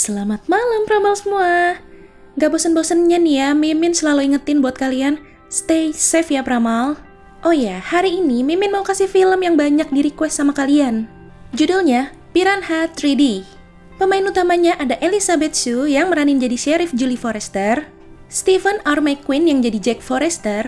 Selamat malam Pramal semua. Gak bosen-bosennya nih ya, Mimin selalu ingetin buat kalian stay safe ya Pramal. Oh ya, hari ini Mimin mau kasih film yang banyak di request sama kalian. Judulnya Piranha 3D. Pemain utamanya ada Elizabeth Shue yang meranin jadi Sheriff Julie Forrester, Stephen R. McQueen yang jadi Jack Forrester,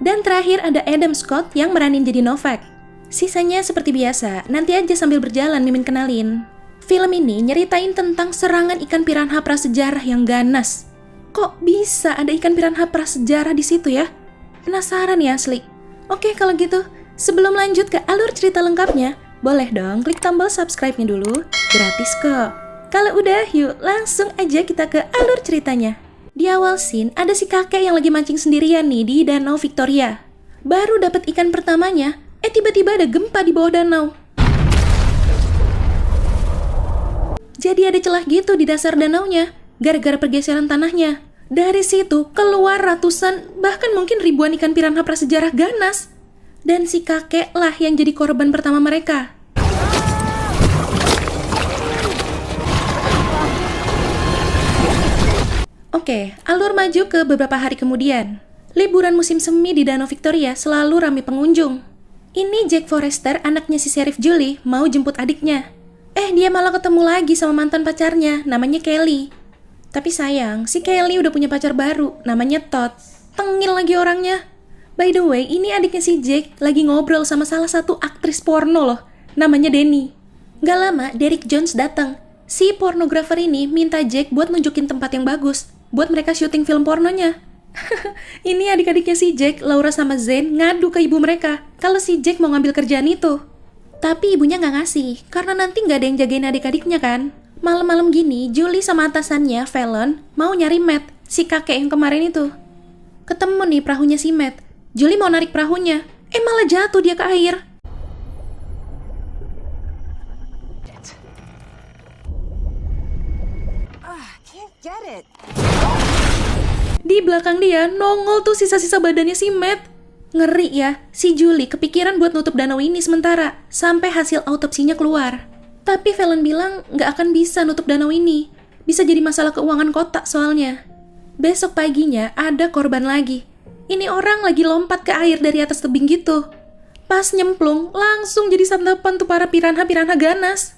dan terakhir ada Adam Scott yang meranin jadi Novak. Sisanya seperti biasa, nanti aja sambil berjalan Mimin kenalin. Film ini nyeritain tentang serangan ikan piranha prasejarah yang ganas. Kok bisa ada ikan piranha prasejarah di situ ya? Penasaran ya asli. Oke kalau gitu, sebelum lanjut ke alur cerita lengkapnya, boleh dong klik tombol subscribe-nya dulu, gratis kok. Kalau udah, yuk langsung aja kita ke alur ceritanya. Di awal scene, ada si kakek yang lagi mancing sendirian nih di Danau Victoria. Baru dapat ikan pertamanya, tiba-tiba ada gempa di bawah danau. Jadi ada celah gitu di dasar danaunya, gara-gara pergeseran tanahnya. Dari situ keluar ratusan, bahkan mungkin ribuan ikan piranha prasejarah ganas. Dan si kakek lah yang jadi korban pertama mereka. Oke, alur maju ke beberapa hari kemudian. Liburan musim semi di Danau Victoria selalu ramai pengunjung. Ini Jack Forrester, anaknya si Sheriff Julie, mau jemput adiknya. Dia malah ketemu lagi sama mantan pacarnya, namanya Kelly. Tapi sayang, si Kelly udah punya pacar baru, namanya Todd. Tengil lagi orangnya. By the way, ini adiknya si Jack lagi ngobrol sama salah satu aktris porno loh, namanya Denny. Gak lama, Derek Jones datang. Si pornografer ini minta Jack buat nunjukin tempat yang bagus, buat mereka syuting film pornonya. Ini adik-adiknya si Jack, Laura sama Zane, ngadu ke ibu mereka kalau si Jack mau ngambil kerjaan itu. Tapi ibunya nggak ngasih, karena nanti nggak ada yang jagain adik-adiknya kan. Malam-malam gini, Julie sama atasannya, Fallon, mau nyari Matt, si kakek yang kemarin itu. Ketemu nih perahunya si Matt. Julie mau narik perahunya, malah jatuh dia ke air. Can't get it. Di belakang dia, nongol tuh sisa-sisa badannya si Matt. Ngeri ya, si Julie kepikiran buat nutup danau ini sementara, sampai hasil autopsinya keluar. Tapi Fallon bilang nggak akan bisa nutup danau ini. Bisa jadi masalah keuangan kota soalnya. Besok paginya ada korban lagi. Ini orang lagi lompat ke air dari atas tebing gitu. Pas nyemplung, langsung jadi santapan tuh para piranha-piranha ganas.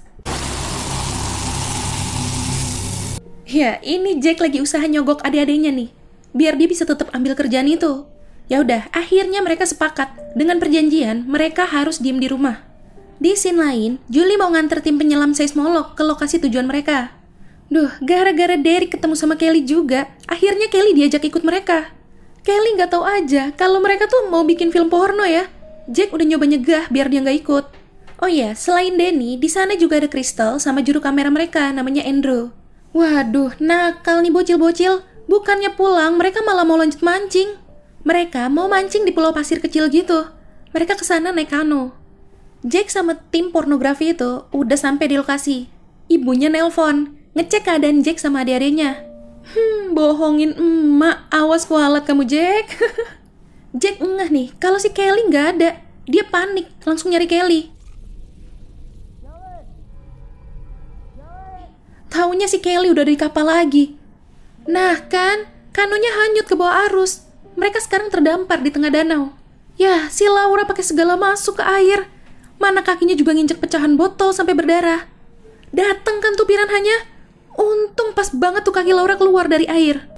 Ya, ini Jack lagi usaha nyogok adik-adiknya nih, biar dia bisa tetap ambil kerjaan itu. Ya udah, akhirnya mereka sepakat dengan perjanjian mereka harus diem di rumah. Di scene lain, Julie mau nganter tim penyelam seismolog ke lokasi tujuan mereka. Gara-gara Derek ketemu sama Kelly juga, akhirnya Kelly diajak ikut mereka. Kelly nggak tahu aja kalau mereka tuh mau bikin film porno ya. Jack udah nyoba nyegah biar dia nggak ikut. Oh iya, selain Denny, di sana juga ada Crystal sama juru kamera mereka namanya Andrew. Waduh, nakal nih bocil-bocil. Bukannya pulang, mereka malah mau lanjut mancing. Mereka mau mancing di pulau pasir kecil gitu. Mereka kesana naik kano. Jack sama tim pornografi itu udah sampai di lokasi. Ibunya nelpon, ngecek keadaan Jack sama adik-adiknya. Bohongin emak, awas kualat kamu Jack. Jack ngeh nih, kalau si Kelly nggak ada. Dia panik, langsung nyari Kelly. Taunya si Kelly udah di kapal lagi. Nah kan, kanonya hanyut ke bawah arus. Mereka sekarang terdampar di tengah danau. Ya, si Laura pakai segala masuk ke air. Mana kakinya juga nginjek pecahan botol sampai berdarah. Dateng kan tuh piranhanya. Untung pas banget tuh kaki Laura keluar dari air.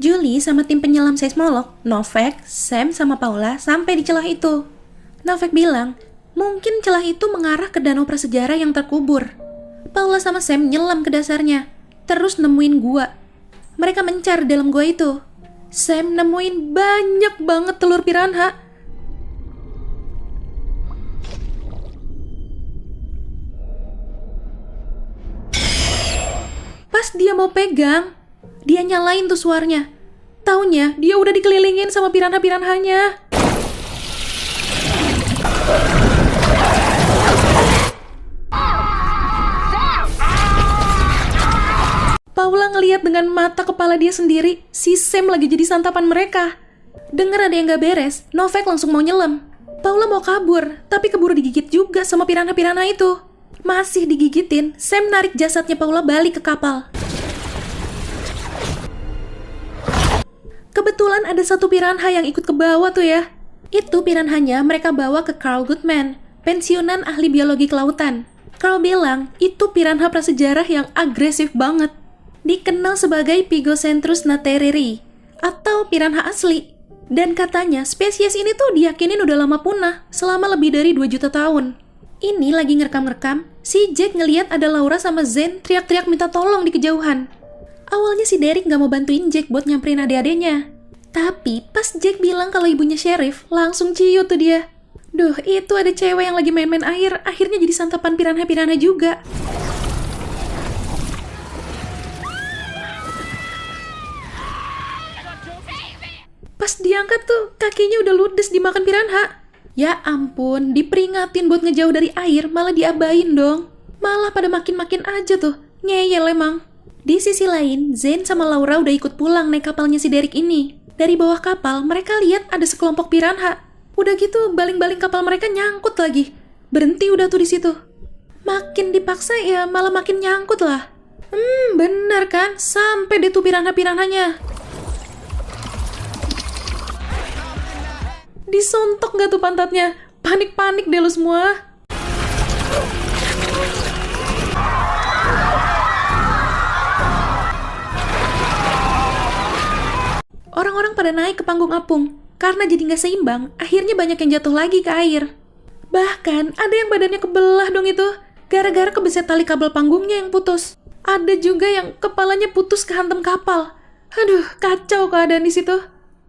Julie sama tim penyelam seismolog, Novak, Sam sama Paula sampai di celah itu. Novak bilang, mungkin celah itu mengarah ke danau prasejarah yang terkubur. Paula sama Sam nyelam ke dasarnya, terus nemuin gua. Mereka mencar dalam gua itu. Sam nemuin banyak banget telur piranha. Pas dia mau pegang, dia nyalain tuh suaranya. Taunya dia udah dikelilingin sama piranha-piranhanya. Paula ngeliat dengan mata kepala dia sendiri, si Sam lagi jadi santapan mereka. Dengar ada yang gak beres, Novak langsung mau nyelam. Paula mau kabur, tapi keburu digigit juga sama piranha-piranha itu. Masih digigitin, Sam narik jasadnya Paula balik ke kapal. Kebetulan ada satu piranha yang ikut ke bawah tuh ya. Itu piranhanya mereka bawa ke Carl Goodman, pensiunan ahli biologi kelautan. Carl bilang itu piranha prasejarah yang agresif banget. Dikenal sebagai Pygocentrus natereri, atau piranha asli. Dan katanya spesies ini tuh diyakinin udah lama punah, selama lebih dari 2 juta tahun. Ini lagi ngerekam-ngerekam, si Jack ngeliat ada Laura sama Zen teriak-teriak minta tolong di kejauhan. Awalnya si Derek gak mau bantuin Jack buat nyamperin adik-adiknya. Tapi pas Jack bilang kalau ibunya Sheriff, langsung ciut tuh dia. Duh, itu ada cewek yang lagi main-main air, akhirnya jadi santapan piranha-piranha juga. Pas diangkat tuh, kakinya udah ludes dimakan piranha. Ya ampun, diperingatin buat ngejauh dari air, malah diabain dong. Malah pada makin-makin aja tuh, ngeyel emang. Di sisi lain, Zen sama Laura udah ikut pulang naik kapalnya si Derek ini. Dari bawah kapal, mereka lihat ada sekelompok piranha. Udah gitu, baling-baling kapal mereka nyangkut lagi. Berhenti udah tuh di situ. Makin dipaksa ya malah makin nyangkut lah. Bener kan? Sampai deh tuh piranha-piranhanya. Disontok gak tuh pantatnya? Panik-panik deh lu semua. Orang-orang pada naik ke panggung apung. Karena jadi gak seimbang, akhirnya banyak yang jatuh lagi ke air. Bahkan ada yang badannya kebelah dong itu, gara-gara kebeset tali kabel panggungnya yang putus. Ada juga yang kepalanya putus kehantam kapal. Aduh, kacau keadaan di situ.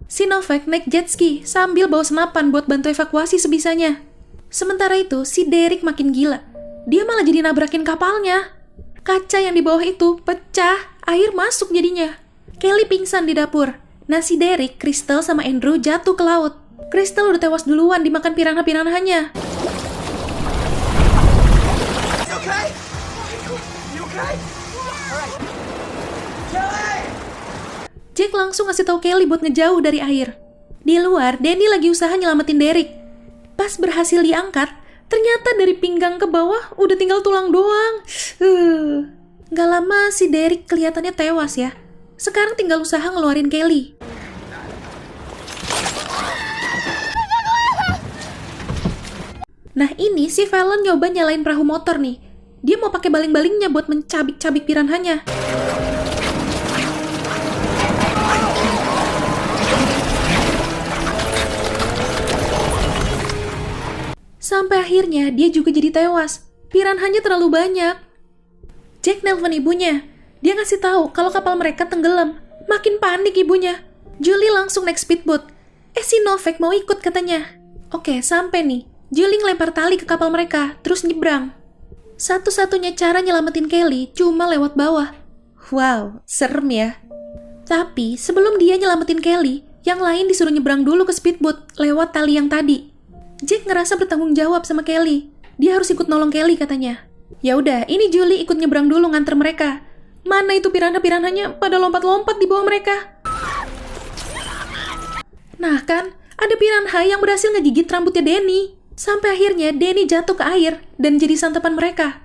Si Novak naik jet ski sambil bawa senapan buat bantu evakuasi sebisanya. Sementara itu, si Derek makin gila. Dia malah jadi nabrakin kapalnya. Kaca yang di bawah itu pecah, air masuk jadinya. Kelly pingsan di dapur. Nah si Derek, Crystal sama Andrew jatuh ke laut. Crystal udah tewas duluan dimakan piranha-piranhanya. Jack langsung ngasih tahu Kelly buat ngejauh dari air. Di luar, Danny lagi usaha nyelamatin Derek. Pas berhasil diangkat, ternyata dari pinggang ke bawah udah tinggal tulang doang. Gak lama si Derek kelihatannya tewas ya. Sekarang tinggal usaha ngeluarin Kelly. Nah ini si Fallon nyoba nyalain perahu motor nih. Dia mau pakai baling-balingnya buat mencabik-cabik piranhanya. Sampai akhirnya dia juga jadi tewas. Piranhanya terlalu banyak. Jack nelpon ibunya. Dia ngasih tahu kalau kapal mereka tenggelam. Makin panik ibunya. Julie langsung naik speedboat. Si Novak mau ikut katanya. Oke, sampai nih. Julie ngelempar tali ke kapal mereka, terus nyebrang. Satu-satunya cara nyelamatin Kelly cuma lewat bawah. Wow, serem ya. Tapi sebelum dia nyelamatin Kelly, yang lain disuruh nyebrang dulu ke speedboat lewat tali yang tadi. Jack ngerasa bertanggung jawab sama Kelly. Dia harus ikut nolong Kelly katanya. Ya udah, ini Julie ikut nyebrang dulu nganter mereka. Mana itu piranha-piranhanya pada lompat-lompat di bawah mereka. Nah kan, ada piranha yang berhasil ngegigit rambutnya Danny. Sampai akhirnya Danny jatuh ke air dan jadi santapan mereka.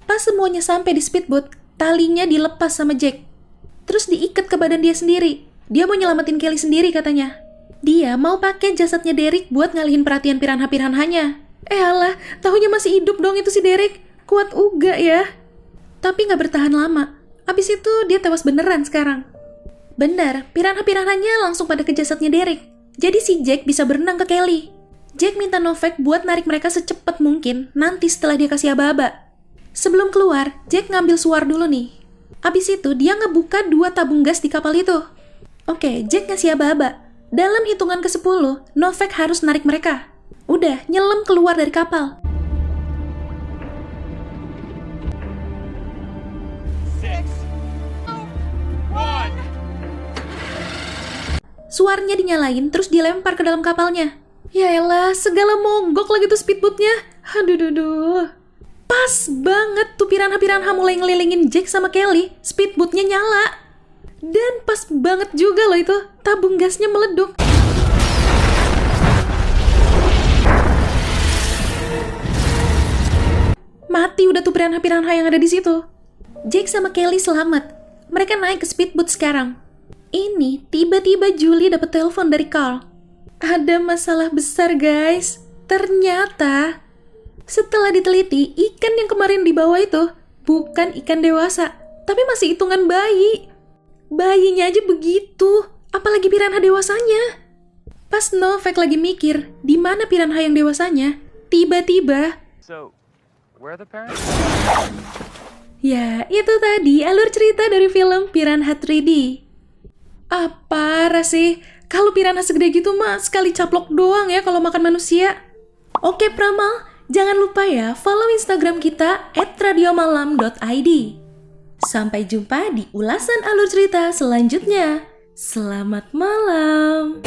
Pas semuanya sampai di speedboat, talinya dilepas sama Jack. Terus diikat ke badan dia sendiri. Dia mau nyelamatin Kelly sendiri katanya. Dia mau pakai jasadnya Derek buat ngalihin perhatian piranha-piranhanya. Alah, tahunya masih hidup dong itu si Derek. Kuat uga ya. Tapi gak bertahan lama. Abis itu dia tewas beneran sekarang. Benar, piranha-piranhanya langsung pada ke jasadnya Derek. Jadi si Jack bisa berenang ke Kelly. Jack minta Novak buat narik mereka secepat mungkin nanti setelah dia kasih aba-aba. Sebelum keluar, Jack ngambil suar dulu nih. Abis itu dia ngebuka 2 tabung gas di kapal itu. Oke, Jack ngasih aba-aba. Dalam hitungan ke-10, Novak harus narik mereka. Udah, nyelam keluar dari kapal. 6, 1. Suarnya dinyalain, terus dilempar ke dalam kapalnya. Yaelah, segala monggok lagi tuh speedboatnya. Aduh. Pas banget tuh piranha-piranha mulai ngelilingin Jack sama Kelly, speedboatnya nyala. Dan pas banget juga loh itu, tabung gasnya meleduk. Mati udah tuh piranha-piranha yang ada di situ. Jake sama Kelly selamat. Mereka naik ke speedboat sekarang. Ini tiba-tiba Julie dapat telepon dari Carl. Ada masalah besar guys. Ternyata setelah diteliti, ikan yang kemarin dibawa itu bukan ikan dewasa, tapi masih hitungan bayi. Bayinya aja begitu, apalagi piranha dewasanya. Pas Novak lagi mikir di mana piranha yang dewasanya, tiba-tiba So, where are the parents? ya, itu tadi alur cerita dari film Piranha 3D. Apa sih? Kalau piranha segede gitu mah sekali caplok doang ya kalau makan manusia. Oke Pramal, jangan lupa ya follow Instagram kita @radiomalam.id. Sampai jumpa di ulasan alur cerita selanjutnya. Selamat malam.